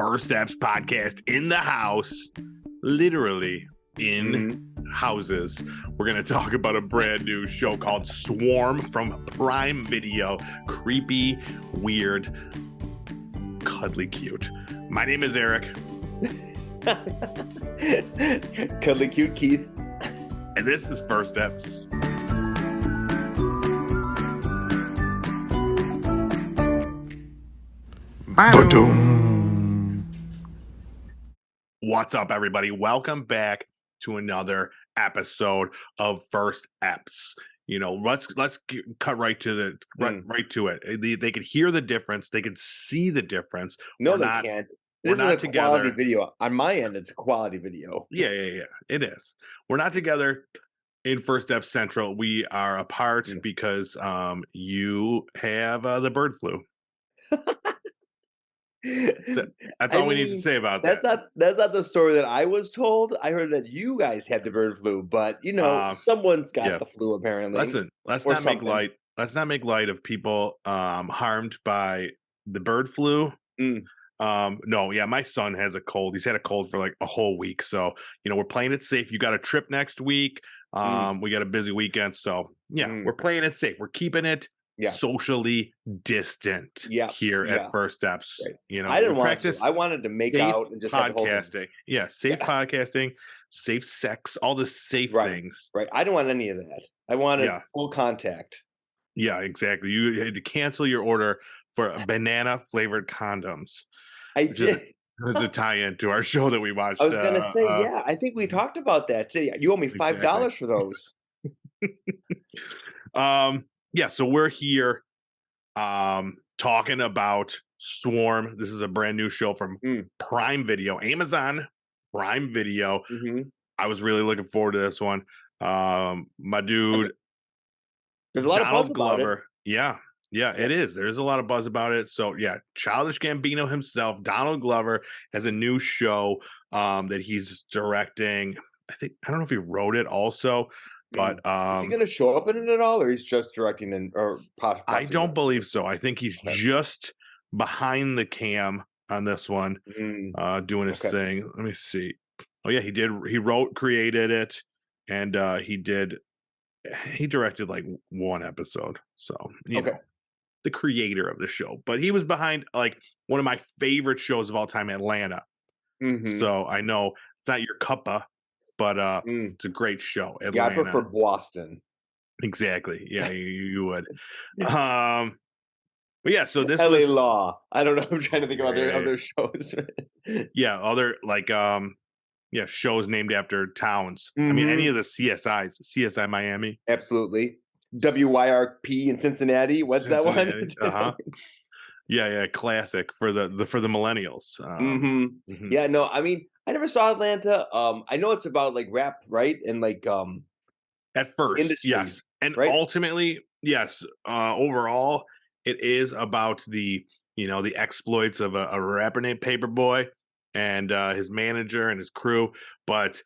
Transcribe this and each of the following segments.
First Eps podcast in the house, literally in houses. We're going to talk about a brand new show called Swarm from Prime Video. Creepy, weird, cuddly cute. My name is Eric. Cuddly cute Keith. And this is First Eps. What's up, everybody? Welcome back to another episode of First Eps. You know, let's cut right to the right to it. They can hear the difference. They can see the difference. No, they can't. This is a quality video. On my end, it's a quality video. Yeah. It is. We're not together in First Eps Central. We are apart because you have the bird flu. That's all we need to say about that. That's not the story that I was told. I heard that you guys had the bird flu, but you know, someone's got the flu apparently. Listen, let's not make light. Let's not make light of people harmed by the bird flu. My son has a cold. He's had a cold for like a whole week. So, you know, we're playing it safe. You got a trip next week. We got a busy weekend. So we're playing it safe. We're keeping it socially distant here at First Eps. Right. You know, I didn't want to. I wanted to make out and just podcasting. Safe podcasting, safe sex, all the safe things. Right. I didn't want any of that. I wanted full contact. Yeah, exactly. You had to cancel your order for banana flavored condoms. I did. It's a tie-in to our show that we watched. I was going to say, I think we talked about that today. You owe me $5 for those. So we're here talking about Swarm. This is a brand new show from Prime Video, Amazon Prime Video. I was really looking forward to this one. My dude, there's a lot of buzz about it. Yeah, it is. There's a lot of buzz about it. So Childish Gambino himself, Donald Glover, has a new show that he's directing. I don't know if he wrote it also. But is he going to show up in it at all, or he's just directing I don't believe so. I think he's just behind the cam on this one, doing his thing. Let me see. Oh yeah, he did. He wrote, created it, and he directed like one episode. So you know, the creator of the show. But he was behind like one of my favorite shows of all time, Atlanta. So I know it's not your cuppa. But it's a great show. Atlanta. Yeah, I prefer Boston. Exactly. Yeah, you would. But so this LA Law. I don't know. I'm trying to think of other shows. Other like shows named after towns. I mean, any of the CSIs, CSI Miami. Absolutely. WYRP in Cincinnati. What's that one? Yeah, classic for the millennials. Yeah, no, I mean, I never saw Atlanta. I know it's about like rap, right? And like at first, industry, yes. And ultimately, yes. Overall, it is about the exploits of a rapper named Paperboy and his manager and his crew. But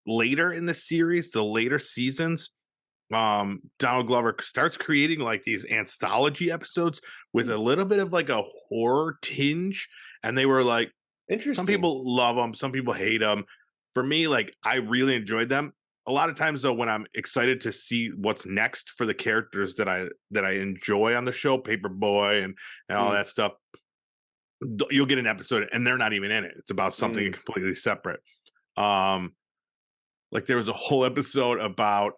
later in the series, the later seasons, Donald Glover starts creating like these anthology episodes with a little bit of like a horror tinge, and they were like, interesting. Some people love them, some people hate them. For me, like, I really enjoyed them. A lot of times though, when I'm excited to see what's next for the characters that I enjoy on the show, Paperboy and all that stuff, you'll get an episode and they're not even in it. It's about something completely separate. Like there was a whole episode about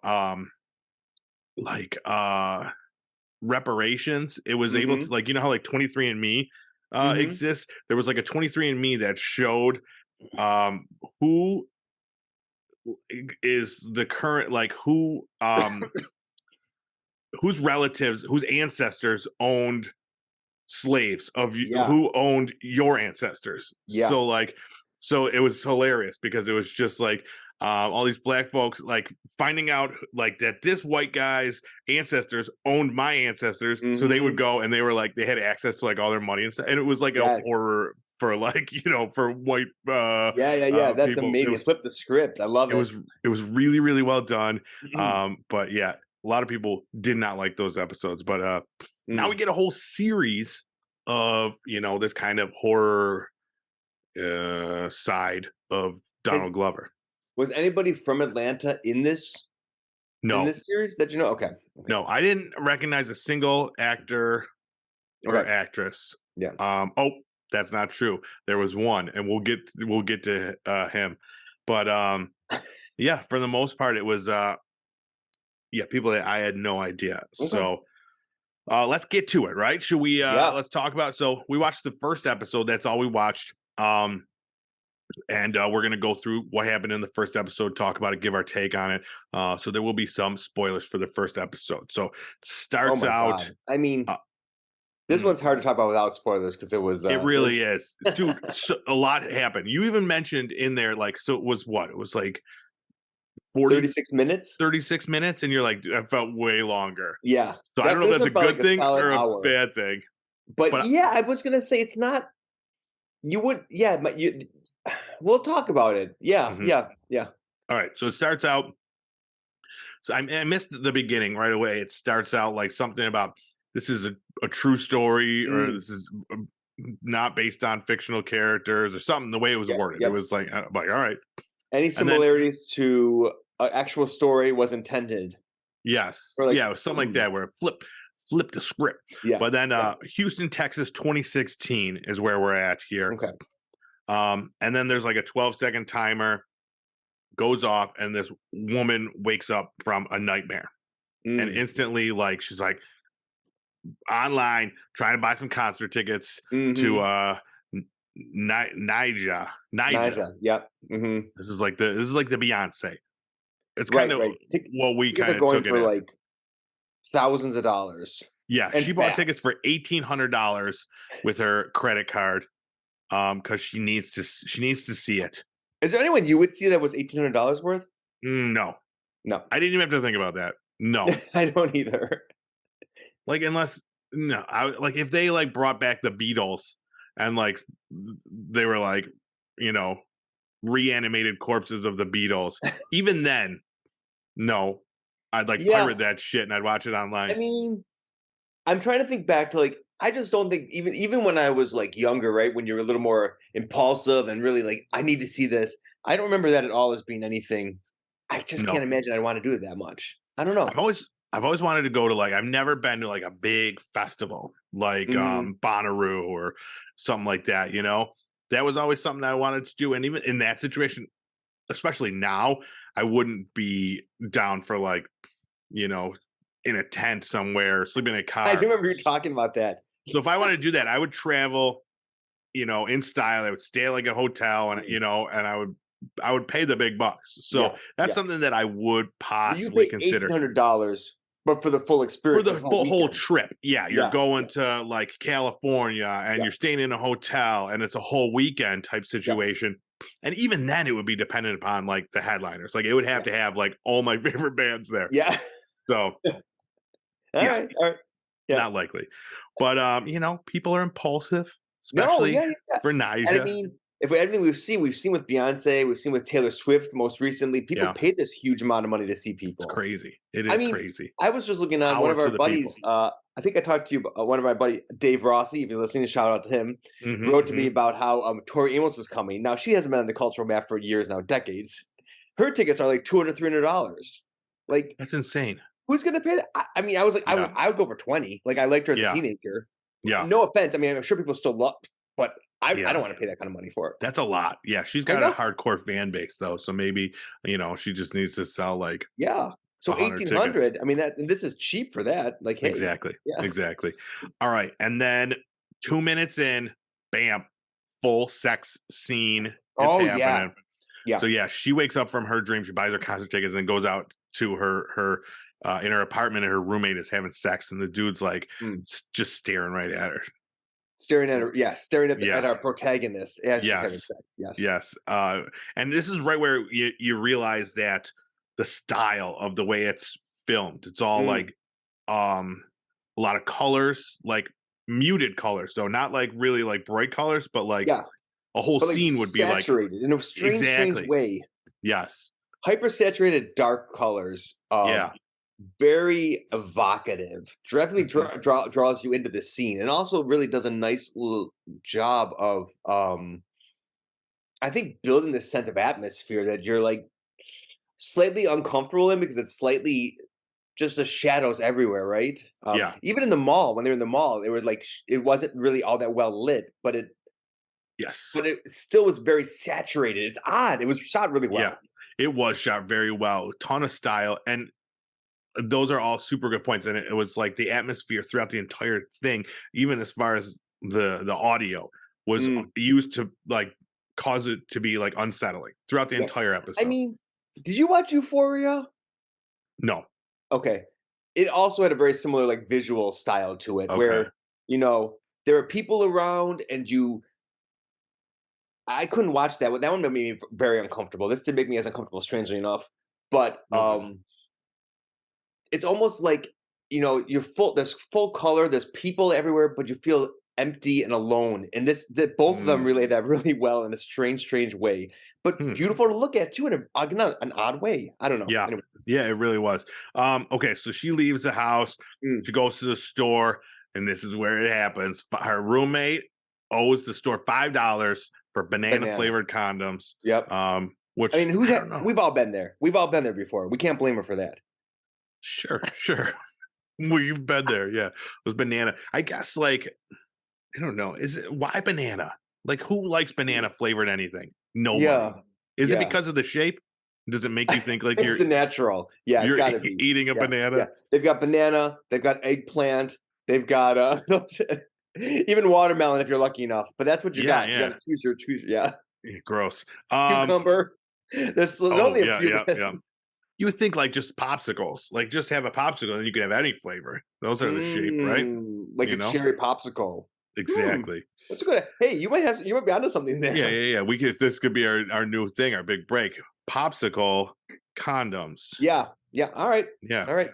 reparations. It was able to, like, you know how like 23andMe exists. There was like a 23andMe that showed who is the current, like who whose relatives, whose ancestors owned slaves of who owned your ancestors. So it was hilarious because it was just like all these black folks like finding out like that this white guy's ancestors owned my ancestors. So they would go and they were like, they had access to like all their money and stuff. And it was like a horror for like, for white. That's people. Amazing. Flip the script. I love it. It was really, really well done. But yeah, a lot of people did not like those episodes, but now we get a whole series of, this kind of horror side of Has Donald Glover. Was anybody from Atlanta in No, this series that you know? Okay, okay, no, I didn't recognize a single actor or okay, actress. yeah, Oh, that's not true. There was one, and we'll get to him, but yeah, for the most part, it was yeah, people that I had no idea. okay, So let's get to it, right? Should we yeah, let's talk about so we watched the first episode, that's all we watched. And we're gonna go through what happened in the first episode, talk about it, give our take on it. So there will be some spoilers for the first episode. So oh starts my out god. I mean, uh, this mm, one's hard to talk about without spoilers because it really there's is. Dude, so, a lot happened. You even mentioned in there, like, so it was what? It was like 40, 36 minutes. 36 minutes, and you're like, "Dude, that felt way longer." Yeah, So I don't know if this that's was a about like good a thing solid or a hour. bad thing, But but yeah, I was gonna say it's not. You would, yeah, but you. We'll talk about it. Yeah, mhm. yeah, yeah. All right. So it starts out. So I missed the beginning right away. It starts out like something about this is a true story, or Mm, this is not based on fictional characters, or something. The way it was yep, worded, it yep. was like, I'm like, all right. Any And then similarities to an actual story was intended. yes, Or like, yeah, it was something like that where it flipped the script. yeah, But then yeah. Houston, Texas, 2016 is where we're at here. Okay. And then there's like a 12-second timer goes off, and this woman wakes up from a nightmare, and Mm, instantly, like, she's like online trying to buy some concert tickets to mhm. Nija. Naja, yep, mhm. This is like the Beyonce. It's kind Right, of right. what we Tickets are kind of going took it for, as. like, thousands of dollars Yeah, and she bought tickets fast. for $1,800 with her credit card because she needs to see it. Is there anyone you would see that was $1,800 worth? No, No. I didn't even have to think about that. No, I don't either. like unless no, I like if they like brought back the Beatles and like they were like you know reanimated corpses of the Beatles. Even then, no, I'd like Yeah, pirate that shit and I'd watch it I online. mean, I'm trying to think back to, like, I just don't think even when I was, like, younger, right, when you're a little more impulsive and really, like, "I need to see this," I don't remember that at all as being anything. I just can't No, imagine I'd wanna do it that much. I don't know. I've always wanted to go to like I've never been to like a big festival like Mhm. Bonnaroo or something like that. That was always something I wanted to do, and even in that situation, especially now, I wouldn't be down for like you know in a tent somewhere, sleeping in a I do car. remember you talking about that. So if I wanted to do that, I would travel, in style. I would stay at like a hotel, and Mm. and I would pay the big bucks. So Yeah, that's yeah. something that I would But you possibly pay consider $1,800, but for the full for experience, the the whole whole weekend. trip. Yeah, you're Yeah, going yeah, to like California, and yeah, you're staying in a hotel, and it's a whole weekend type yeah, situation. And even then, it would be dependent upon like the headliners. Like it would have yeah, to have like all my favorite bands there. yeah. So yeah, Alright, alright. Yeah. not likely. But people are impulsive, No, especially yeah, yeah, yeah. for And I Nija. mean, if everything we've seen with Beyonce, we've seen with Taylor Swift most recently, people Yeah, paid this huge amount of money to see it's people. crazy. It I is mean, crazy. I was just looking on one Power of to our the people. buddies, I think I talked to you about one of my buddy, Dave Rossi, if you're listening, shout out to him, Hmm, wrote to me hmm. about how, Tori Amos was coming. Now, she hasn't been on the cultural map for years now, decades. Her tickets are like $200, $300. Like, That's insane. who's gonna pay that? I mean, I was like, Yeah, I would go for 20. Like, I liked her as a yeah, teenager. yeah, No offense, I mean, I'm sure people still love, but I don't yeah. wanna pay that kind of money for it. That's a lot. Yeah, she's I got a know. hardcore fan base though, so maybe, she just needs to sell like Yeah. So 100 tickets. 1,800, I mean, that and this is cheap for that. Like, hey. Exactly. Yeah. Exactly. All right, and then 2 minutes in, bam, full sex scene. It's Oh, yeah. happening. Yeah. So yeah, she wakes up from her dream, she buys her concert tickets and goes out to her in her apartment, and her roommate is having sex, and the dude's like Mm. just staring right at her. Staring at her, yeah, staring at Yeah. our protagonist as she's having Yes. sex. Yes. Yes. And this is right where you realize that the style of the way it's filmed, it's all Mm. like a lot of colors, like muted colors. So not like really like bright colors, but like Yeah. a whole But, like, scene would be like saturated in a strange exactly. way. Yes. Hyper saturated dark colors, Yeah. very evocative. Definitely Mhm. draws you into the scene, and also really does a nice little job of I think building this sense of atmosphere that you're like slightly uncomfortable in because it's slightly just the shadows everywhere, right? Yeah. Even in the mall, when they're in the mall, it was like it wasn't really all that well lit, Yes. but it still was very saturated. It's odd. It was shot really Yeah. well. It was shot very well, ton of style, and those are all super good points. And it was like the atmosphere throughout the entire thing, even as far as the audio was Mm, used to like cause it to be like unsettling throughout the yeah. entire I episode. mean, did you watch Euphoria? No. Okay. It also had a very similar like visual style to it Okay. where, you know, there are people around and I couldn't watch that one. That one made me very uncomfortable. This did make me as uncomfortable, strangely enough. But Okay. it's almost like, you're full there's full color, there's people everywhere, but you feel empty and alone. And this that both of them Mm. relay that really well in a strange way. But Hmm. beautiful to look at too in an odd way. I don't know. Yeah. Anyway. Yeah, it really was. Okay, so she leaves the house, Mm, she goes to the store, and this is where it happens. Her roommate owes the store $5 for banana banana. flavored condoms. Yep. I Which mean, I don't know. we've all been there. We've all been there before. We can't blame her for that. Sure, sure. Well, you've been there, yeah. Those banana. I guess like I don't know. Is it why banana? Like who likes banana flavored anything? Nobody. Yeah. Is it Yeah. because of the shape? Does it make you think like It's a natural. Yeah, it's you're gotta be. eating a Yeah, yeah. banana? They've got banana, they've got eggplant, they've got, even watermelon if you're lucky enough, but that's what you Yeah, got. You yeah. gotta choose yeah. Gross. Cucumber. There's Oh only a yeah, few yeah, that yeah. You would think like just popsicles, like just have a popsicle and you could have any flavor. Those are the shape, right? like You a know? cherry popsicle. Hmm, Exactly. that's a good hey, you might be onto something Yeah, there. yeah, yeah. We could this could be our new thing, our big break. Popsicle condoms. Yeah, yeah, alright, Yeah. alright.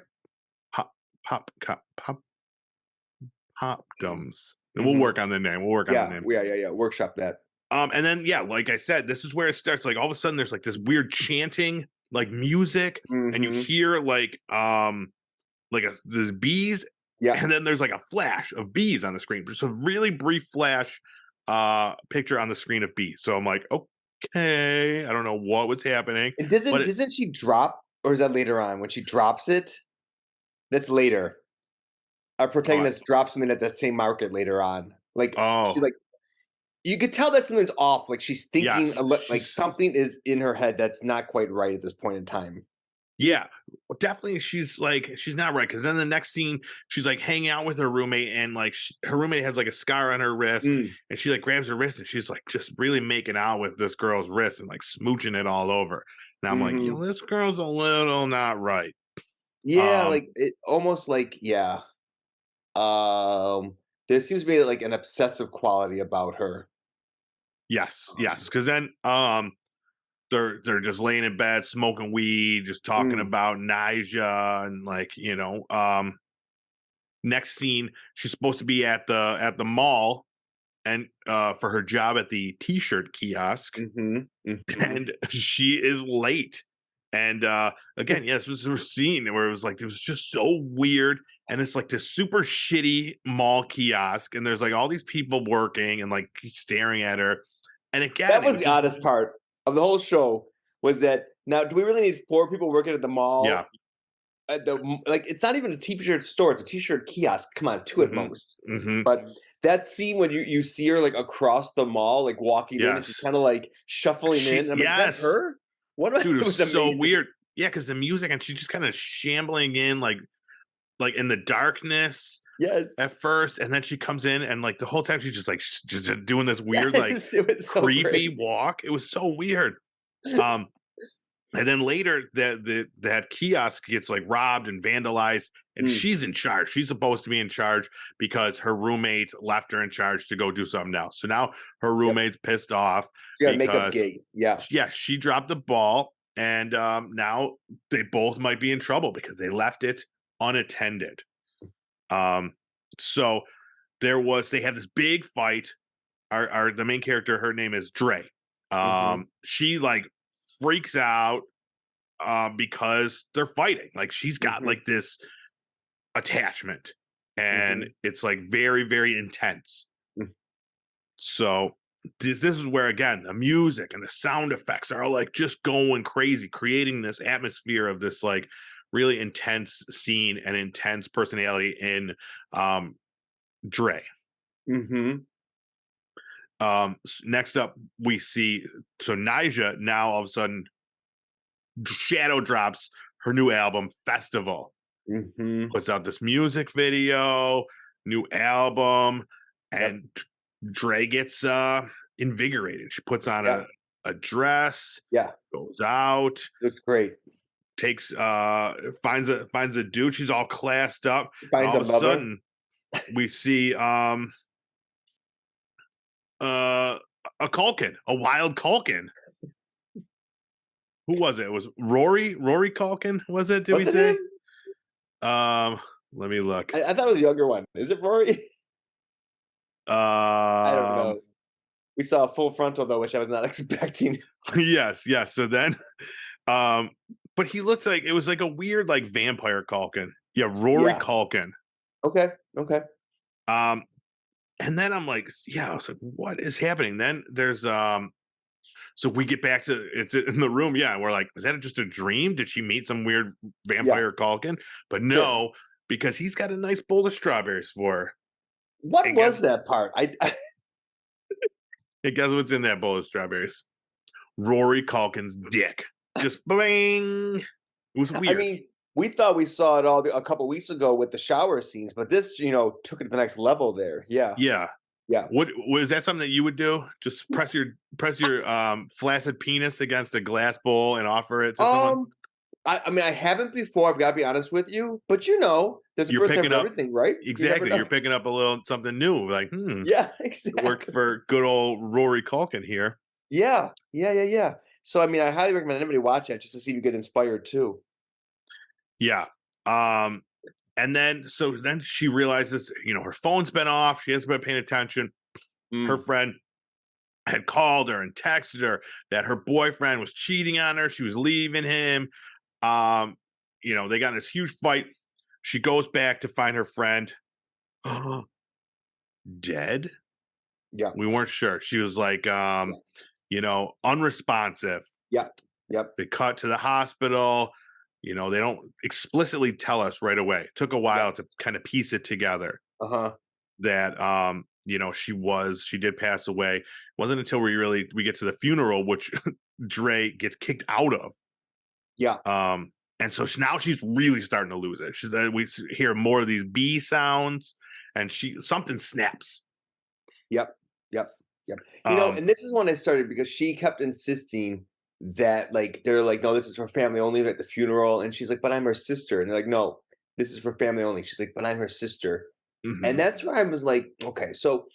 Pop pop popdums. And we'll Mhm. work on the name. We'll work on the name. Yeah, workshop that. And then yeah, like I said, this is where it starts. Like all of a sudden there's like this weird chanting, like music, and you Mhm. hear like there's bees, Yeah. and then there's like a flash of bees on the screen. Just a really brief flash picture on the screen of bees. So I'm like, okay, I don't know what was happening, And but doesn't she drop or is that later on when she drops it? That's later. Our uh, protagonist drops something at that same market later on. Like, she, oh like you could tell that something's off, like, she's thinking yes, like, she's something is in her head that's not quite right at this point in time. yeah, definitely. She's like, she's not right because then the next scene, she's like hanging out with her roommate, and like her roommate has like a scar on her wrist, Mm, and she like grabs her wrist and she's like just really making out with this girl's wrist and like smooching it all over. And I'm like, mhm. this girl's a little not right. Yeah, Um, like, it almost like yeah. Um, there seems to be, like, an obsessive quality about her. yes, yes, Um, because then they're just laying in bed smoking weed, just talking mm, about Nija and like next scene she's supposed to be at the mall and for her job at the t-shirt kiosk mhm, mhm. and she is late and again yes this was a scene where it was just so weird and it's like this super shitty mall kiosk and there's like all these people working and like staring at her and again That it was was the just oddest part of the whole show was that now do we really need 4 people working at the yeah mall? At the m like, it's not even a t-shirt store, it's a t-shirt kiosk, come on, 2 at hmm most. hmm But that scene when you see her, like, across the mall, like, walking in and she's yes kinda, like, shuffling in, she and I'm like, "Is that yes her?" What am I dude it it was was so amazing. weird yeah because the music and she's just kind of shambling in like in the darkness Yes. at first, and then she comes in, and like the whole time she's just like just doing this weird, like Yes, it was so creepy great. walk. It was so weird. Um, and then later that kiosk gets like robbed and vandalized, and Mm, she's in charge. She's supposed to be in charge because her roommate left her in charge to go do something else. So now her yep. roommate's pissed off She got a makeup because gig, yeah. yeah, she dropped the ball, and now they both might be in trouble because they left it unattended. Um, so they had this big fight. Our the main character, her name is Dre. Mhm, She like freaks out because they're fighting. Like she's got mhm, like this attachment, and mhm, it's like very, very intense. mm. So this is where, again, the music and the sound effects are like just going crazy, creating this atmosphere of this like really intense scene and intense personality in Dre. Mm-hmm. Next up, we see so Nyjah now all of a sudden shadow drops her new album Festival, Mm-hmm. puts out this music video, new album, Yep. and Dre gets invigorated. She puts on Yeah. a dress, Yeah. goes out, Looks great. takes finds a dude. She's all classed up, and Finds all a of a lover. sudden we see uh a Culkin, a wild Culkin. Who was it? It was Rory Culkin, was it? Did we What's his say? name? Um, Let me look. I thought it was a younger one. Is it Rory? I don't Um, know. We saw a full frontal though, which I was not expecting. yes, yes. So then, um, but he looked like it was like a weird like vampire Culkin. Yeah, Rory Yeah. Culkin. Okay. Okay. Um, and then I'm like, yeah, I was like, what is happening? Then there's so we get back to it's in the room. Yeah, we're like, is that just a dream? Did she meet some weird Yeah. vampire Culkin? But Sure. no, because he's got a nice bowl of strawberries for her. What And was that part? guess what's in that bowl of strawberries? Rory Culkin's dick. Just bling. It was I weird. mean, we thought we saw it all a couple weeks ago with the shower scenes, but this, took it to the next level there. Yeah. Yeah. Yeah. What was that something that you would do? Just press your flaccid penis against a glass bowl and offer it to someone? I mean, I haven't before. I've got to be honest with you, but there's a You're first time picking for up everything, right? You never exactly. know. You're picking up a little something new. Like, Yeah, it worked exactly. for good old Rory Culkin here. Yeah, yeah, yeah, yeah. So, I mean, I highly recommend anybody watch it just to see if you get inspired too. Yeah. And then she realizes, her phone's been off. She hasn't been paying attention. Her Mm. friend had called her and texted her that her boyfriend was cheating on her. She was leaving him. They got in this huge fight. She goes back to find her friend dead. Yeah, We weren't sure. She was like, unresponsive. yep, yep, They cut to the hospital. They don't explicitly tell us right away. It took a while yep. to kind of piece it together Uh-huh. that she did pass away. It wasn't until we get to the funeral, which Dre gets kicked out of. Yeah. And so now she's really starting to lose it. We hear more of these bee sounds, and something snaps. Yep, yep, yep. Um, And this is when I started because she kept insisting that like they're like, no, this is for family only at the funeral. And she's like, but I'm her sister. And they're like, no, this is for family only. She's like, but I'm her sister. And mhm. that's where I was like, okay, so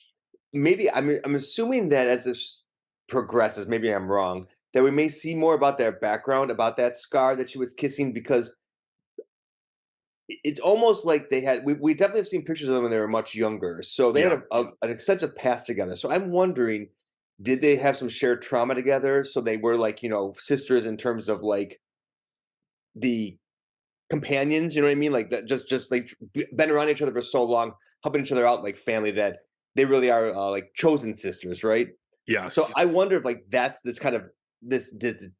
maybe I'm assuming that as this progresses, maybe I'm wrong, that we may see more about their background, about that scar that she was kissing, because it's almost like we definitely have seen pictures of them when they were much younger. So they had Yeah, an extensive past together. So I'm wondering, did they have some shared trauma together? So they were like, sisters in terms of like the companions, you know what I mean? Like that just like been around each other for so long, helping each other out like family that they really are like chosen sisters, right? So yes, I wonder if like that's this kind of this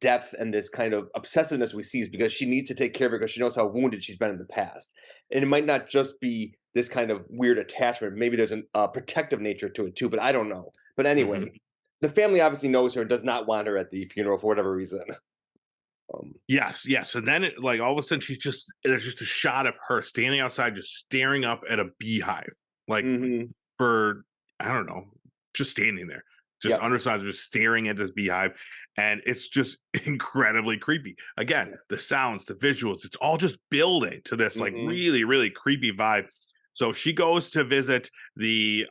depth and this kind of obsessiveness we see is because she needs to take care of her because she knows how wounded she's been in the past, and it might not just be this kind of weird attachment. Maybe there's a protective nature to it too, but I don't know. But mhm. anyway, the family obviously knows her and does not want her at the funeral for whatever reason. Um, Yes, yes. So then like all of a sudden there's just a shot of her standing outside just staring up at a beehive. Like mhm. for I don't know, just standing there. Just Yep. unresponsive, just staring at this beehive. And it's just incredibly creepy. Again, Yeah. the sounds, the visuals, it's all just building to this like Mhm. really, really creepy vibe. So she goes to visit the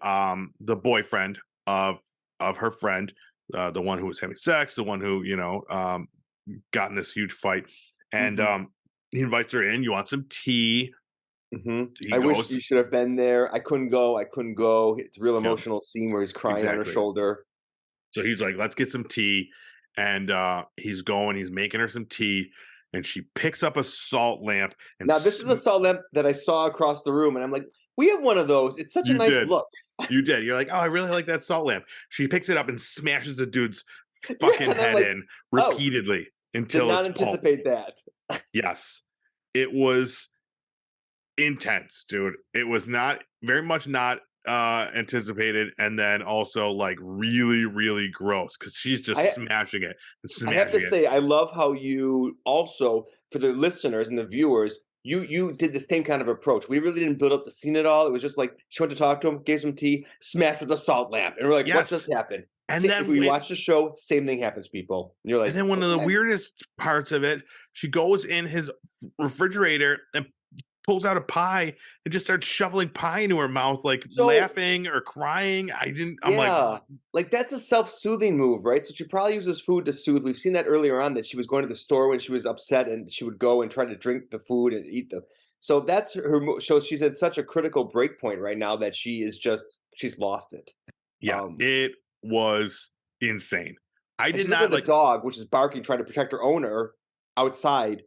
boyfriend of her friend, the one who was having sex, the one who, got in this huge fight. And Mhm. he invites her in. You want some tea? Mhm. He I wish you goes, should have been there. I couldn't go. I couldn't go. It's a real yep, emotional scene where he's crying on her exactly. shoulder. So he's like, let's get some tea. And he's making her some tea. And she picks up a salt lamp and Now, this is a salt lamp that I saw across the room, and I'm like, We have one of those. It's such a You nice did. look. You did. You're like, oh, I really like that salt lamp. She picks it up and smashes the dude's Yeah, fucking and I'm head like, in oh, repeatedly did until not it's pulp. anticipate that. Yes. It was intense, dude. It was not very much not anticipated, and then also like really, really gross because she's just I smashing it and I have to smashing it. say, I love how you also, for the listeners and the viewers, you did the same kind of approach. We really didn't build up the scene at all. It was just like she went to talk to him, gave some tea, smashed with a salt lamp, and we're like, "What just Yes. happened?" And If then we when watch the show, same thing happens, people. And you're and like, then one of the okay, weirdest parts of it, she goes in his refrigerator and pulls out a pie and just starts shoveling pie into her mouth, like so laughing or crying. I'm like, yeah, like that's a self-soothing move, right? So she probably uses food to soothe. We've seen that earlier on that she was going to the store when she was upset, and she would go and try to drink the food and eat the. So that's her. So she's at such a critical break point right now that she's lost it. yeah, Um, it was insane. I and did she's looking not at the like, dog, which is barking, trying to protect her owner outside,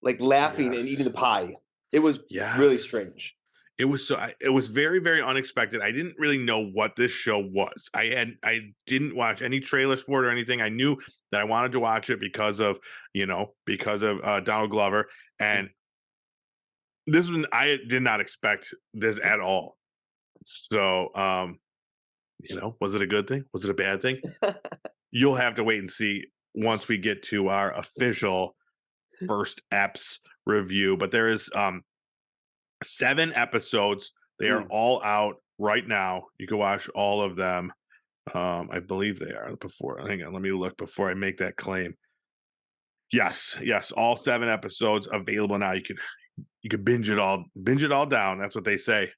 like laughing and eating yes, the pie. It was really yes. strange. It was it was very, very unexpected. I didn't really know what this show was. I didn't watch any trailers for it or anything. I knew that I wanted to watch it because of, because of Donald Glover. And this one I did not expect this at all. So was it a good thing? Was it a bad thing? You'll have to wait and see once we get to our official First Eps review. But there is 7 episodes. They are all out right now. You can watch all of them. I believe they are before. Hang on, let me look before I make that claim. Yes, all 7 episodes available now. You can binge it all down. That's what they say.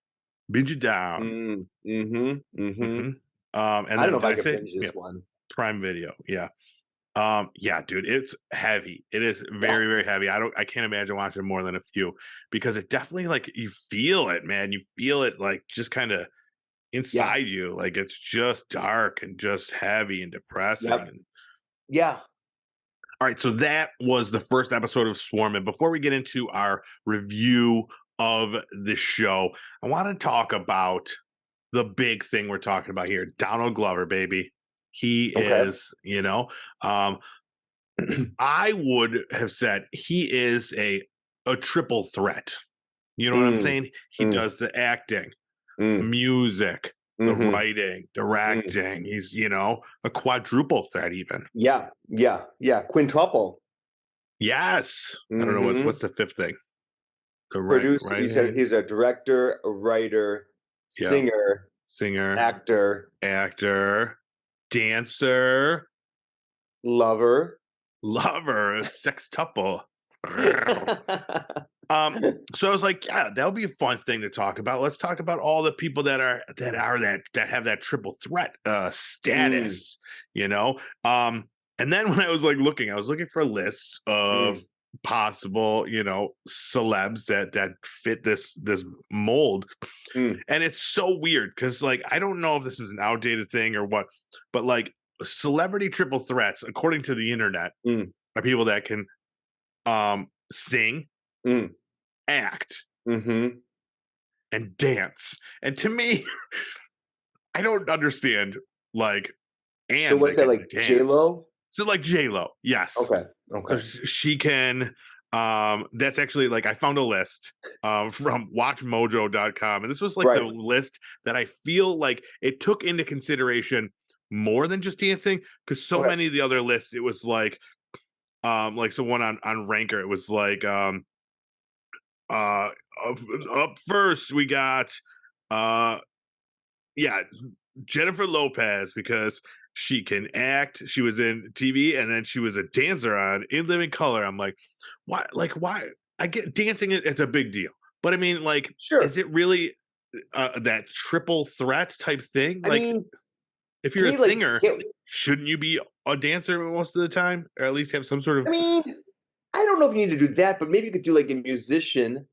Binge it down. hmm and I don't then know if did I I could say binge yeah, this one. Prime Video? Yeah. Yeah, dude, it's heavy. It is Yeah, very, very heavy. I can't imagine watching more than a few because it definitely like you feel it, man. You feel it like just kind of yeah, inside you. Like it's just dark and just heavy and depressing. yep, And yeah. all right, so that was the first episode of Swarm. And before we get into our review of the show, I want to talk about the big thing we're talking about here. Donald Glover, baby. He Okay. is, um, I would have said he is a triple threat. You know what I'm Mm, saying? He mm, does the acting, mm, music, the mhm, writing, mm. directing. He's, a quadruple threat even. Yeah, yeah, yeah. Quintuple. Yes. I don't know what's Mhm. the fifth thing. The Producer. You said writing. he's a director, a writer, Yeah. singer, Singer, actor, actor, dancer, lover. lover, sextuple. Um, so I was like, yeah, that would be a fun thing to talk about. Let's talk about all the people that have that triple threat Mm, status, you know. And then when I was looking for lists of mm, possible, celebs that fit this mold. mm, And it's so weird because like I don't know if this is an outdated thing or what, but like celebrity triple threats, according to the internet, mm, are people that can sing, mm, act, mhm. and dance. And to me, I don't understand like So and they what's that, can like dance. J-Lo? So like J Lo, yes. Okay, So okay. she can that's actually like I found a list from watchmojo.com, and this was like the Right. list that I feel like it took into consideration more than just dancing because so Okay. many of the other lists it was like so one on Ranker it was like uh up first we got uh yeah, Jennifer Lopez because she can act. She was in TV and then she was a dancer on In Living Color. I'm like, why? Like, why? I get dancing, it's a big deal. But I mean, like, is Sure. it really that triple threat type thing? I Like, mean, if to you're a me, like, singer, can't shouldn't you be a dancer most of the time? Or at least have some sort I of. mean, I don't know if you need to do that, but maybe you could do like a musician.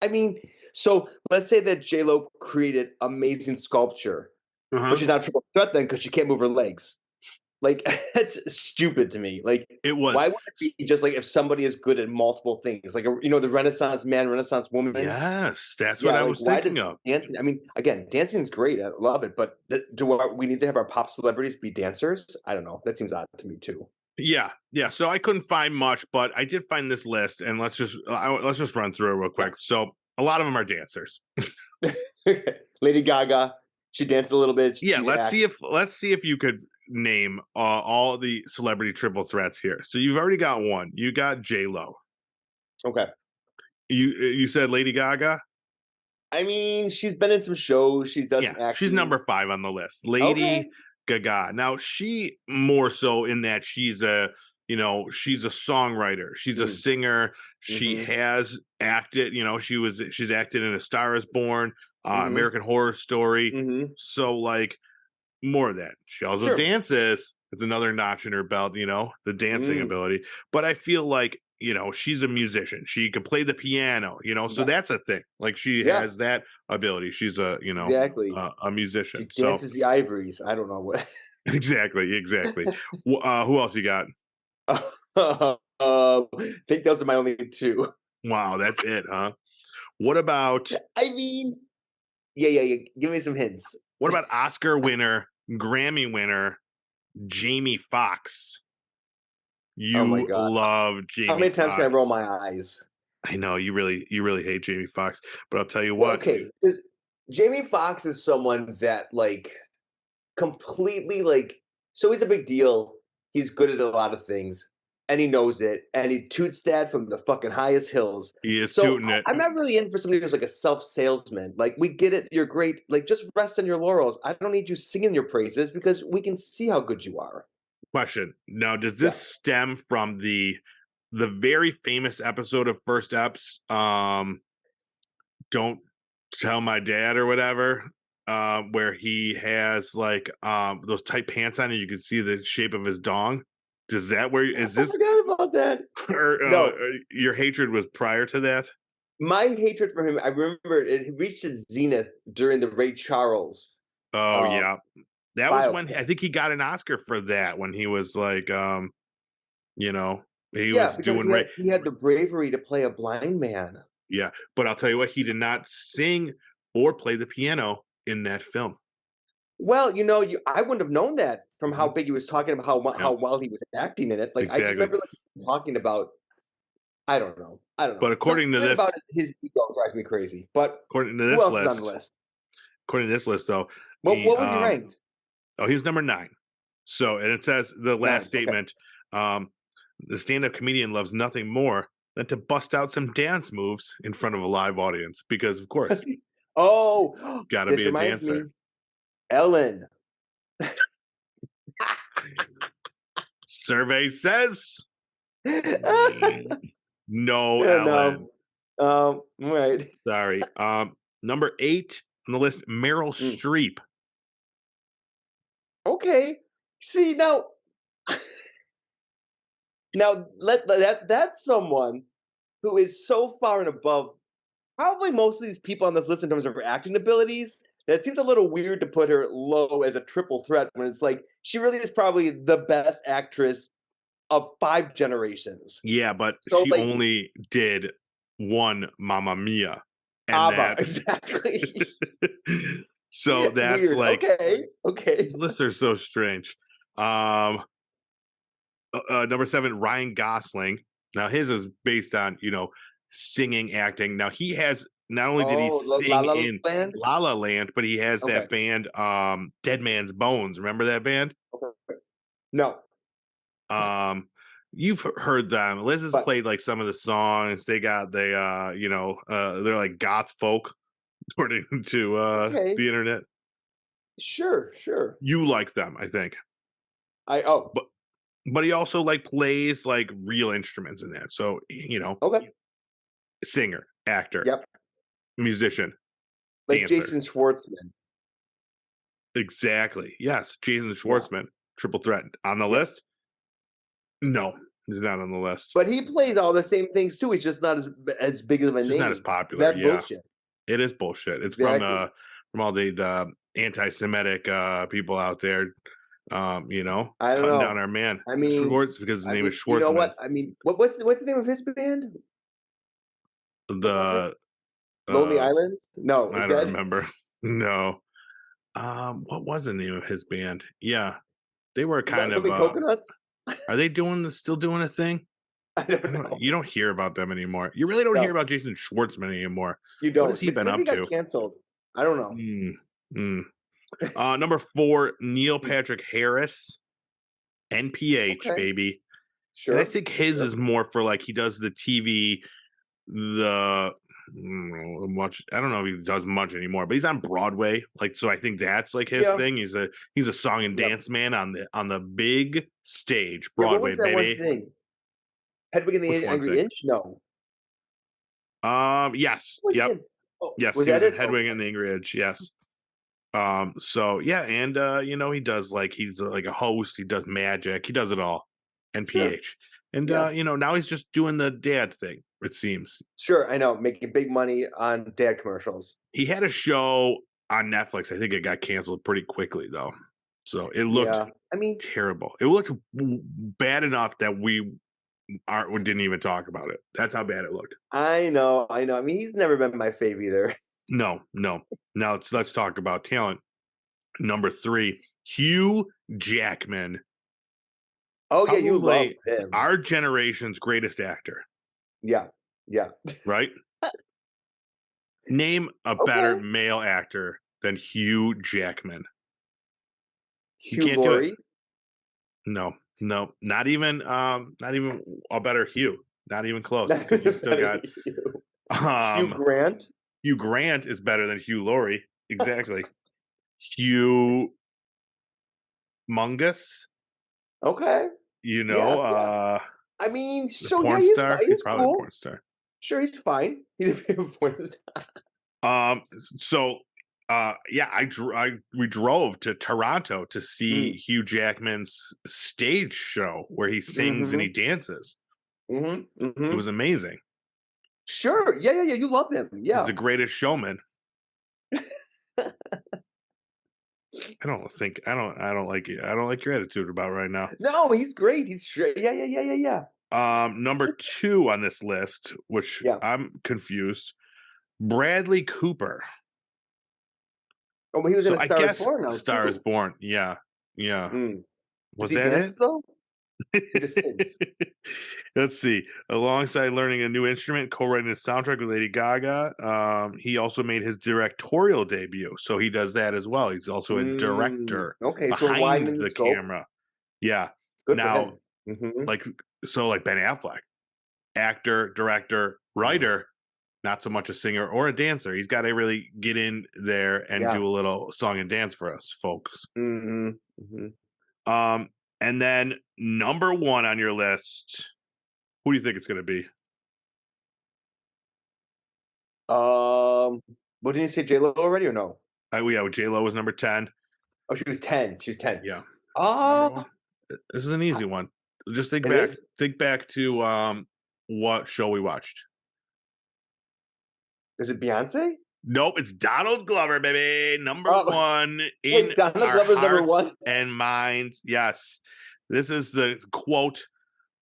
I mean, so let's say that J Lo created amazing sculpture, Uh but huh. she's not a triple threat then because she can't move her legs. Like, that's stupid to me. Like, It was. why would it be just like if somebody is good at multiple things, like the Renaissance man, Renaissance woman? Yes, that's what Yeah, I like was why thinking does of. dancing? I mean, again, dancing is great. I love it, but we need to have our pop celebrities be dancers? I don't know. That seems odd to me too. Yeah, yeah. So I couldn't find much, but I did find this list, and let's just run through it real Yeah. quick. So a lot of them are dancers. Lady Gaga, she danced a little bit. Yeah, She acted. let's see if you could name all the celebrity triple threats here. So you've already got one. You got J Lo. Okay. You said Lady Gaga. I mean, she's been in some shows. She's done Yeah, some she's acting. number 5 on the list. Lady Okay. Gaga. Now she more so in that she's a she's a songwriter, she's a Mm, singer, she mhm, has acted, she's acted in A Star Is Born, mhm, American Horror Story. mhm. So like more of that. She also Sure. dances. It's another notch in her belt, the dancing Mm, ability. But I feel like, she's a musician. She could play the piano, so yeah. that's a thing. Like she Yeah, has that ability. She's exactly. a musician. She So dances the ivories. I don't know what. exactly, exactly. Who else you got? I think those are my only two. Wow, that's it, huh? What about I mean, yeah, yeah, yeah. Give me some hints. Oscar winner, Grammy winner, Jamie Foxx? Oh my You god. love How Jamie many times can I roll Foxx. my eyes? I know you really hate Jamie Foxx, but I'll tell you Well, what. okay, 'cause Jamie Foxx is someone that like completely like so he's a big deal. He's good at a lot of things, and he knows it, and he toots that from the fucking highest hills. He is So tooting it. I'm not really in for somebody who's like a self salesman. Like we get it, you're great. Like just rest on your laurels. I don't need you singing your praises because we can see how good you are. Question. Now, does this Yeah. stem from the very famous episode of First Eps? Don't tell my dad or whatever. Where he has like those tight pants on and you can see the shape of his dong. Does that where I is this forgot about that. or No, your hatred was prior to that? my hatred for him, I remember it reached its zenith during the Ray Charles Oh um, yeah. That was when biopic. I think he got an Oscar for that when he was like you know, he Yeah, was because doing Ray. he had the bravery to play a blind man. Yeah, but I'll tell you what, he did not sing or play the piano in that film. Well, I wouldn't have known that from how Mhm. big he was talking about how Yeah, well he was acting in it. Like I just exactly. remember like talking about I don't know. I don't know. But Something about his ego drives me crazy. But according to who this else is on the list, list? though, What he what was he ranked? oh, he was number 9. So, and it says the last 9. Okay. statement, um, the stand-up comedian loves nothing more than to bust out some dance moves in front of a live audience because, of course, Oh, gotta this be a reminds me. dancer. Ellen. Survey says Yeah, no Ellen. no. Right. Sorry. Number 8 on the list, Meryl Mm, Streep. okay. See now, that's someone who is so far and above probably most of these people on this list in terms of her acting abilities that it seems a little weird to put her low as a triple threat when it's like she really is probably the best actress of 5 generations. Yeah, but So she like only did one Mamma Mia, and ABBA, that exactly. so that's Weird. like Okay. Okay. these lists are so strange. Um, Number 7, Ryan Gosling. Now his is based on singing, acting. Now he has not only did he Oh, La sing La in Land. La La Land, but he has Okay. that band, Dead Man's Bones. Remember that band? Okay. No, Um, you've heard them. Liz has but played like some of the songs. They're like goth folk, according to okay. the internet. Sure. Sure. You like them, I think. Oh. But he also like plays like real instruments in that. So, Okay. singer, actor, Yep. musician, Like dancer. Jason Schwartzman. Exactly. Yes, Jason Yeah. Schwartzman, triple threat on the Yeah. list. No, he's not on the list. But he plays all the same things too. He's just not as big of a It's just not as name. popular. That's Yeah, bullshit. it is bullshit. It's Exactly. from all the anti-Semitic people out there I don't cutting know. down our man I mean, Schwartz because his name is you know Schwartzman. what? I mean, what's the name of his band? What was it? The Lonely uh, Islands? No, I is don't that remember. No. What was the name of his band? Yeah, they were kind of. something Coconuts? Are they still doing a thing? I don't know. You don't hear about them anymore. You really don't hear No, about Jason Schwartzman anymore. you What has don't. he been Maybe he up got to? canceled. I don't know. Mm, mm. Number 4, Neil Patrick Harris, NPH, Okay, baby. And I sure, think his sure. is more for like he does the TV, the much. I don't know if he does much anymore, but he's on Broadway. Like, so I think that's like his Yeah, thing. He's a song and yeah, dance man on the big stage, yeah. What Broadway, was that one baby. thing? Hedwig and Which the one Angry thing? Inch? No, Yes, what was he yep, in? Oh, yes. was He that was in it? Hedwig Okay, and the Angry Inch. Yes. So yeah, and he does like he's like a host. He does magic. He does it all. sure. NPH, and Yeah, now he's just doing the dad thing. It seems sure. I know, making big money on dad commercials. he had a show on Netflix. I think it got canceled pretty quickly though. So it looked Yeah, I mean, terrible. It looked bad enough that we didn't even talk about it. That's how bad it looked. I know, I know. I mean, he's never been my fave either. No, no. Now let's talk about talent. Number 3, Hugh Jackman. Oh yeah, you love Probably him. our generation's greatest actor, Yeah, yeah. right? Name a better Okay, male actor than Hugh Jackman. You Hugh can't do it. Laurie. No, no, not even a better Hugh. Not even close because you still got Hugh um Grant. Hugh Grant is better than Hugh Laurie. Exactly. Hugh Mungus, Okay. Yeah, yeah. I mean, the so yeah, porn star. He's he's probably a cool. porn star. Sure, he's fine. He's a porn star. Um, so yeah, we drove to Toronto to see Mm, Hugh Jackman's stage show where he sings and he mhm, dances. mhm, It mhm. was amazing. Sure. Yeah, yeah, yeah, you love him. He's Yeah. the greatest showman. I don't like your attitude about right now. No, he's great. He's straight. Yeah, yeah, yeah, yeah, yeah. Number 2 on this list, which Yeah. I'm confused, Bradley Cooper. Oh, but he was in So A I Star Is guess Born now Star is too. Born. Yeah. Yeah. Mm. Does Was he that dance it? though? He just sings. Let's see. Alongside learning a new instrument, co-writing a soundtrack with Lady Gaga, he also made his directorial debut. So he does that as well. He's also a Mm. director Okay, so we're behind widening the the scope. camera. Yeah. Good for Now, him. Mhm. like like Ben Affleck, actor, director, Mm. writer, not so much a singer or a dancer. He's got to really get in there and Yeah. do a little song and dance for us, folks. Mhm. Mhm. Um, and then number 1 on your list, who do you think it's going to be? Um, what did you say, J Lo already or no? Yeah, J Lo was number 10. Oh, she was 10. She was 10. Yeah, number Uh, 1. This is an easy one. Just think it back. is? Think back to what show we watched. Is it Beyonce? Nope, it's Donald Glover, baby. Number Oh, 1 in wait, Donald our Glover's number hearts 1? and minds. Yes, this is the quote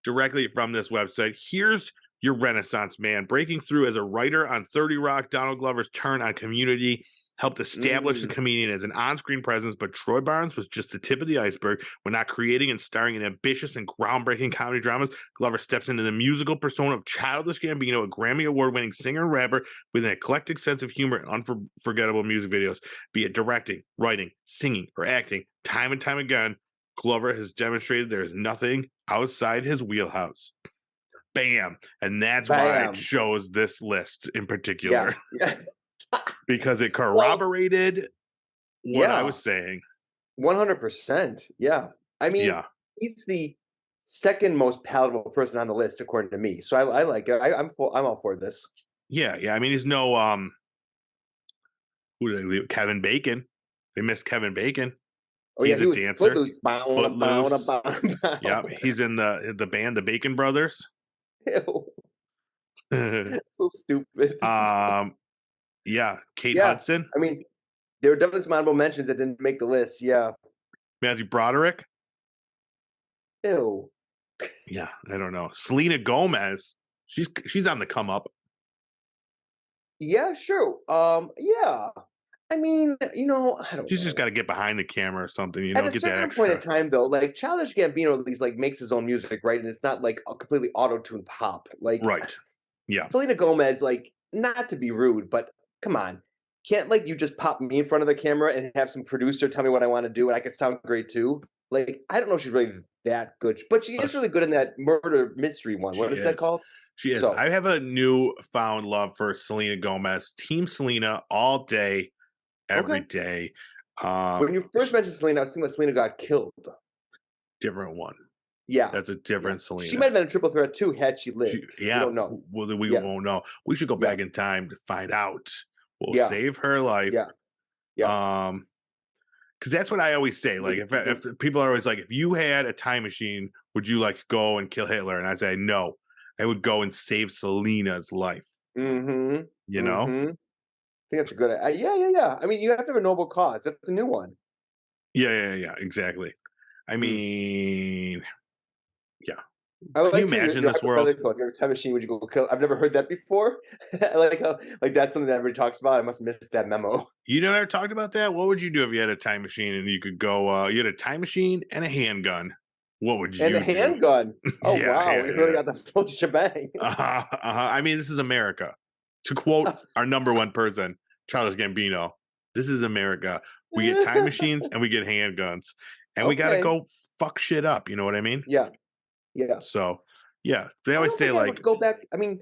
directly from this website. Here's your Renaissance man breaking through as a writer on 30 Rock. Donald Glover's turn on Community helped establish the Mm, comedian as an on-screen presence, but Troy Barnes was just the tip of the iceberg. When not creating and starring in ambitious and groundbreaking comedy dramas, Glover steps into the musical persona of Childish Gambino, a Grammy Award-winning singer and rapper with an eclectic sense of humor and unforgettable music videos. Be it directing, writing, singing, or acting, time and time again, Glover has demonstrated there is nothing outside his wheelhouse. Bam. And that's why I bam. chose this list in Yeah, particular yeah. because it Well, corroborated what I yeah, was saying. 100%. Yeah. I mean, Yeah. he's the second most palatable person on the list according to me. So I like it. I'm all for this. Yeah. Yeah. I mean, he's no, who did they leave? Kevin Bacon. They missed Kevin Bacon. Oh yeah, He's he a was dancer. footloose. Bow, bow, Footloose. bow, bow. Yep. He's in the band, the Bacon Brothers. Ew, so stupid. yeah. Kate Yeah. Hudson. I mean, there were definitely some honorable mentions that didn't make the list. Yeah. Matthew Broderick. Ew. Yeah, I don't know. Selena Gomez. She's on the come up. Yeah, sure. Yeah. I mean, I don't She's just know. got to get behind the camera or something, At a get that certain point in extra. time, though, like Childish Gambino at least like makes his own music, right? And it's not like a completely auto-tuned pop. Like Right. Yeah. Selena Gomez, like, not to be rude, but come on. Can't like you just pop me in front of the camera and have some producer tell me what I want to do and I could sound great too? Like, I don't know if she's really that good, but she is really good in that murder mystery one. She What is that is. called? She is. So, I have a newfound love for Selena Gomez. Team Selena all day, every okay. day. When you first mentioned Selena, I was thinking that Selena got killed. Different one. Yeah. That's a Yeah. different She might Selena. have been a triple threat too had she lived. We Yeah. don't know. Well, we Yeah. won't know. We should go Yeah. back in time to find out. We'll Yeah. save her life. Yeah. Yeah. Because that's what I always say. Like, if people are always like, if you had a time machine, would you like go and kill Hitler? And I say, no, I would go and save Selena's life. Mm-hmm. You know? Mm-hmm. I think that's a good yeah, yeah, yeah. I mean, you have to have a noble cause. That's a new one. Yeah. Exactly. I Mm. mean, yeah. I Can you like too imagine your this world? hypothetical. If you have a time machine, would you go kill? I've never heard that before. I like how like that's something that everybody talks about. I must have missed that memo. You never talked about that? What would you do if you had a time machine and you could go, you had a time machine and a handgun? What would And a you do? handgun. Oh Yeah, wow, yeah, we really yeah. got the full shebang. I mean, this is America. To quote our number one person, Charles Gambino, this is America. We get time machines and we get handguns, and we got to Okay. go fuck shit up. You know what I mean? Yeah. Yeah. So, yeah, they I always don't say think I like, would go back. I mean,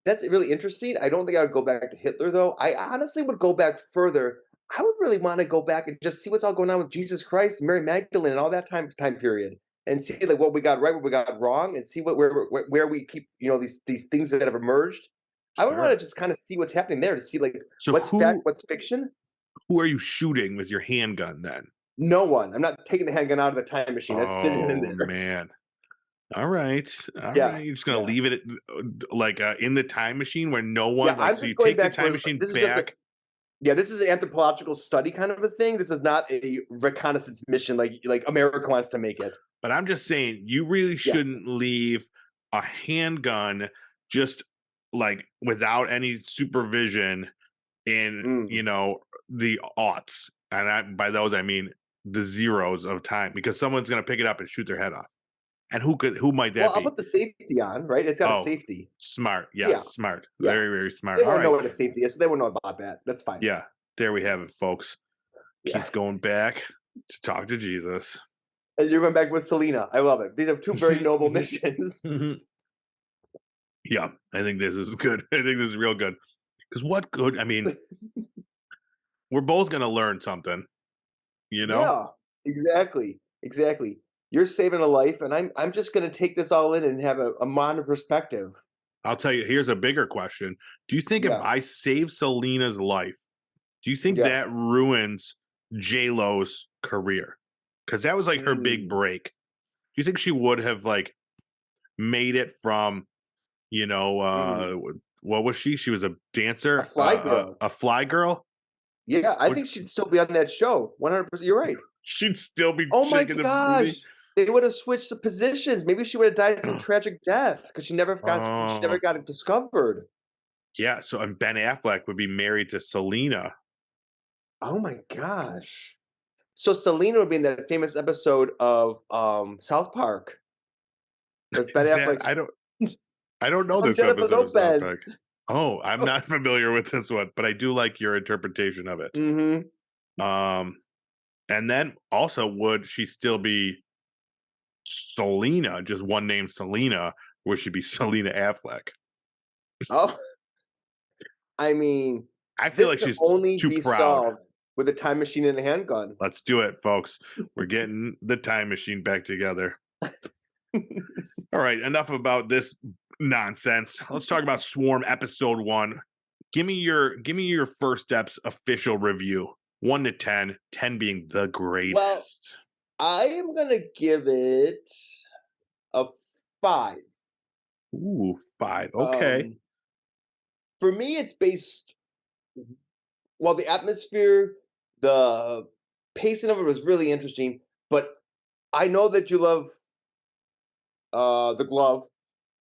that's really interesting. I don't think I would go back to Hitler though. I honestly would go back further. I would really want to go back and just see what's all going on with Jesus Christ, Mary Magdalene, and all that time period, and see like what we got right, what we got wrong, and see where we keep these things that have emerged. I would want sure. to just kind of see what's happening there to see like So what's fact, what's fiction. who are you shooting with your handgun then? No one. I'm not taking the handgun out of the time machine. That's sitting in Oh there. man. All right. All Yeah. right. You're just gonna Yeah. leave it like in the time machine where no Yeah. one like I'm so you just going take the back time for machine this is just back. yeah, this is an anthropological study kind of a thing. This is not a reconnaissance mission like America wants to make it. But I'm just saying you really Yeah. shouldn't leave a handgun just like without any supervision in, Mm. the aughts. And by those I mean the zeros of time because someone's gonna pick it up and shoot their head off. And who might Well, that I'll be? put the safety on, right? It's got a Oh, safety. smart. Yeah. Yes, smart. Yeah. Very, very smart. They All won't know right. what a safety is, so they won't know about that. That's fine. Yeah, there we have it, folks. Yeah. Keith's going back to talk to Jesus. And you're going back with Selena. I love it. These are two very noble missions. Yeah, I think this is good. I think this is real good. Because what good? I mean, we're both going to learn something, you know? Yeah. Exactly. Exactly. You're saving a life, and I'm just gonna take this all in and have a modern perspective. I'll tell you, here's a bigger question. Do you think if Yeah. I save Selena's life, do you think Yeah. that ruins J-Lo's career? Because that was like her big Mm. break. Do you think she would have like made it from, Mm. what was she? She was a A dancer, fly girl. a fly girl. Yeah, I think she'd still be on that show. 100%. You're right. She'd still be Oh my shaking the gosh. booty. They would have switched the positions. Maybe she would have died some tragic death because she never Oh, got it discovered. yeah. So, and Ben Affleck would be married to Selena. Oh my gosh. So Selena would be in that famous episode of South Park with Ben That Affleck's I don't know I'm this Jennifer episode of South Lopez. Park. Oh, I'm not familiar with this one, but I do like your interpretation of it. Mm-hmm. Um, and then also, would she still be Selena, just one name Selena, or would she be Selena Affleck? Oh, I mean, I feel this like can she's only too be proud. solved with a time machine and a handgun. Let's do it, folks. We're getting the time machine back together. All right, enough about this nonsense. Let's talk about Swarm episode 1. Give me your First Steps official review. 1 to 10, 10 being the Well, greatest. I am gonna give it a 5. Ooh, 5. Okay. Um, for me, it's based well, the atmosphere, the pacing of it was really interesting, but I know that you love The Glove,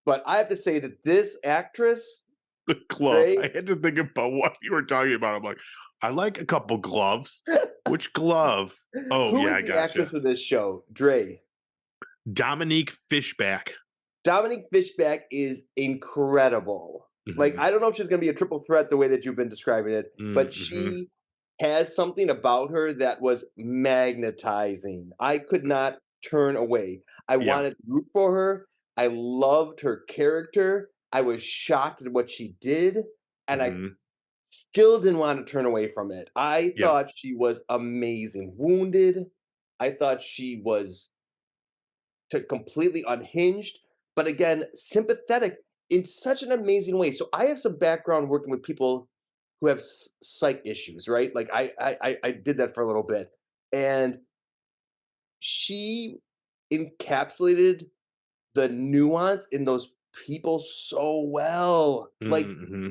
but I have to say that this actress, The glove. Ray, I had to think about what you were talking about. I'm like, I like a couple gloves. Which glove? Oh who yeah, is I the actress gotcha. for this show? Dre. Dominique Fishback. Dominique Fishback is incredible. Like, Hmm. I don't know if she's gonna be a triple threat the way that you've been describing it, but Mm-hmm. she has something about her that was magnetizing. I could not turn away. I Yeah. wanted to root for her. I loved her character. I was shocked at what she did, and I Hmm. still didn't want to turn away from it. I Yeah. thought she was amazing. Wounded. I thought she was completely unhinged, but again, sympathetic in such an amazing way. So I have some background working with people who have psych issues, right? Like I did that for a little bit, and she encapsulated the nuance in those people so well. Like Hmm.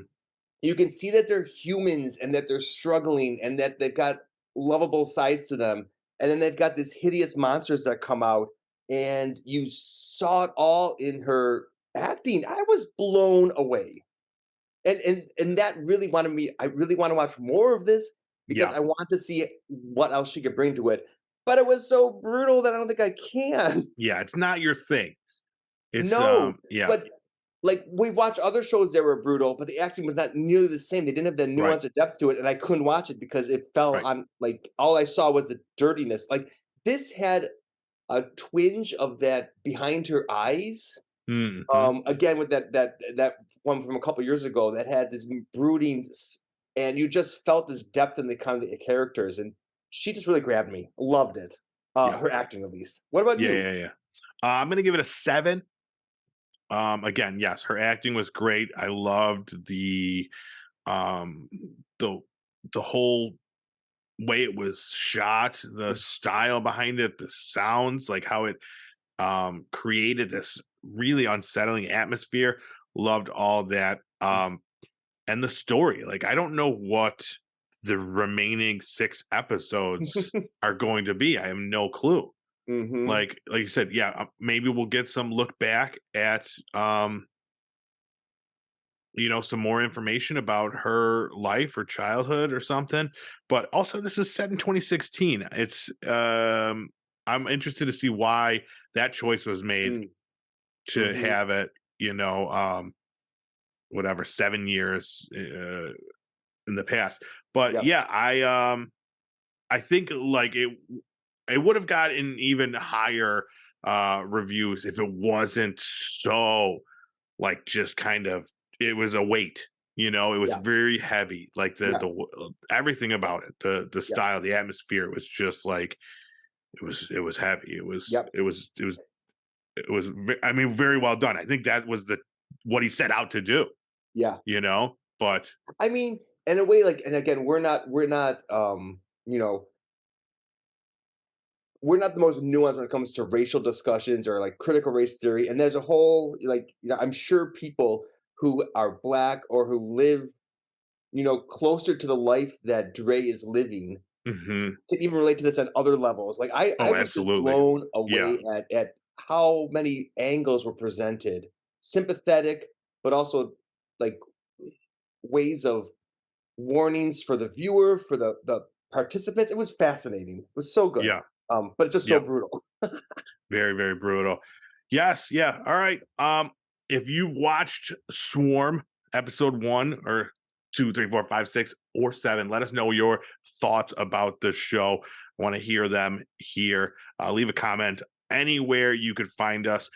you can see that they're humans and that they're struggling and that they've got lovable sides to them. And then they've got these hideous monsters that come out. And you saw it all in her acting. I was blown away. And that really wanted me, I really want to watch more of this because Yeah. I want to see what else she could bring to it. But it was so brutal that I don't think I can. Yeah. It's not your thing. It's No, yeah. but, like, we've watched other shows that were brutal, but the acting was not nearly the same. They didn't have the Right. nuance or depth to it, and I couldn't watch it because it fell Right. on like, all I saw was the dirtiness. Like, this had a twinge of that behind her eyes, Hmm. again, with that one from a couple years ago that had this brooding and you just felt this depth in the kind of the characters, and she just really grabbed me. Loved it. Yeah. Her acting, at least. What about Yeah. you? Yeah. Yeah. I'm gonna give it a 7. Again, yes, her acting was great. I loved um the the whole way it was shot, the style behind it, the sounds, like how it created this really unsettling atmosphere. Loved all that. And the story. Like I don't know what the remaining 6 episodes are going to be. I have no clue. Mhm. Like you said, yeah, maybe we'll get some look back at some more information about her life or childhood or something. But also, this was set in 2016. I'm interested to see why that choice was made Mm. to Mhm. have it, you know, whatever, 7 years in the past. But Yep. yeah, I think like it would have gotten even higher reviews if it wasn't so like just kind of it was a weight, it was Yeah. very heavy, like Yeah. the everything about it, the Yeah. style, the atmosphere was just like it was heavy, Yep. I mean, very well done. I think that was the what he set out to do, Yeah. but I mean, in a way, like, and again, we're not, you know, we're not the most nuanced when it comes to racial discussions or like critical race theory. And there's a whole, like, I'm sure people who are black or who live, closer to the life that Dre is living mhm. can even relate to this on other levels. Like I Oh, was just absolutely. blown Yeah. away at how many angles were presented, sympathetic, but also like ways of warnings for the viewer, for the participants. It was fascinating. It was so good. Yeah. But it's just so Yep. brutal. Very, very brutal. Yes, yeah. All right. If you've watched Swarm episode 1 or 2, 3, 4, 5, 6, or 7, let us know your thoughts about the show. I want to hear them here. Leave a comment anywhere you could find us,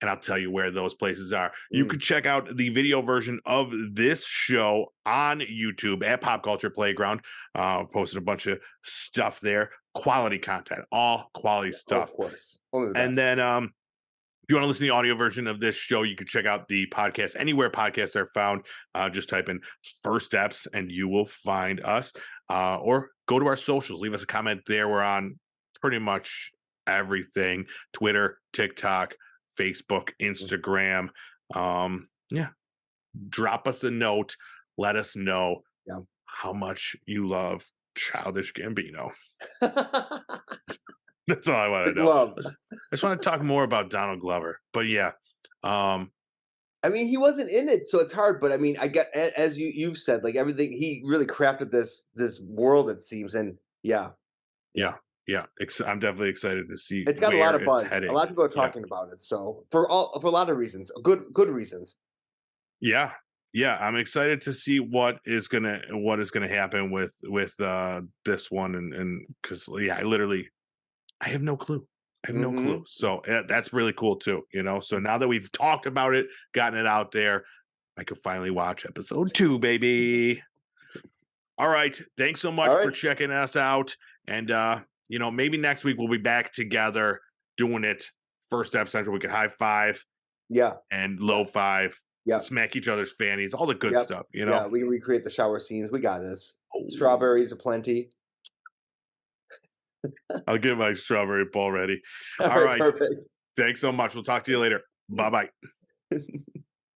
and I'll tell you where those places are. You Mm, could check out the video version of this show on YouTube at Pop Culture Playground. Posted a bunch of stuff there. Quality content, all quality yeah, oh, stuff. of course. Only the And best. then if you want to listen to the audio version of this show, you can check out the podcast anywhere podcasts are found. Just type in First Eps and you will find us. Or go to our socials. Leave us a comment there. We're on pretty much everything: Twitter, TikTok, Facebook, Mm, Instagram. Yeah. Drop us a note. Let us know yeah. how much you love Childish Gambino. That's all I want The to know. glove. I just want to talk more about Donald Glover. But yeah, I mean, he wasn't in it, so it's hard. But I mean, I get as you've said, like everything he really crafted this world. It seems, and yeah, yeah, yeah. I'm definitely excited to see it's got a lot where of it's buzz. A heading. lot of people are Yeah, talking about it. So for a lot of reasons, good reasons. yeah, yeah. I'm excited to see what is gonna happen with this one, and because yeah, I have no clue. I have no Mm-hmm. clue. So that's really cool too. So now that we've talked about it, gotten it out there, I could finally watch episode 2, baby. All right. Thanks so much All for right. checking us out. And maybe next week we'll be back together doing it. First Step Central. We could high five Yeah. and Yeah. low five, Yep. smack each other's fannies, all the good Yep. stuff. Yeah. We can recreate the shower scenes. We got this. Oh, Strawberries aplenty. I'll get my strawberry ball ready. All All right. right. Perfect. Thanks so much. We'll talk to you later. Bye bye.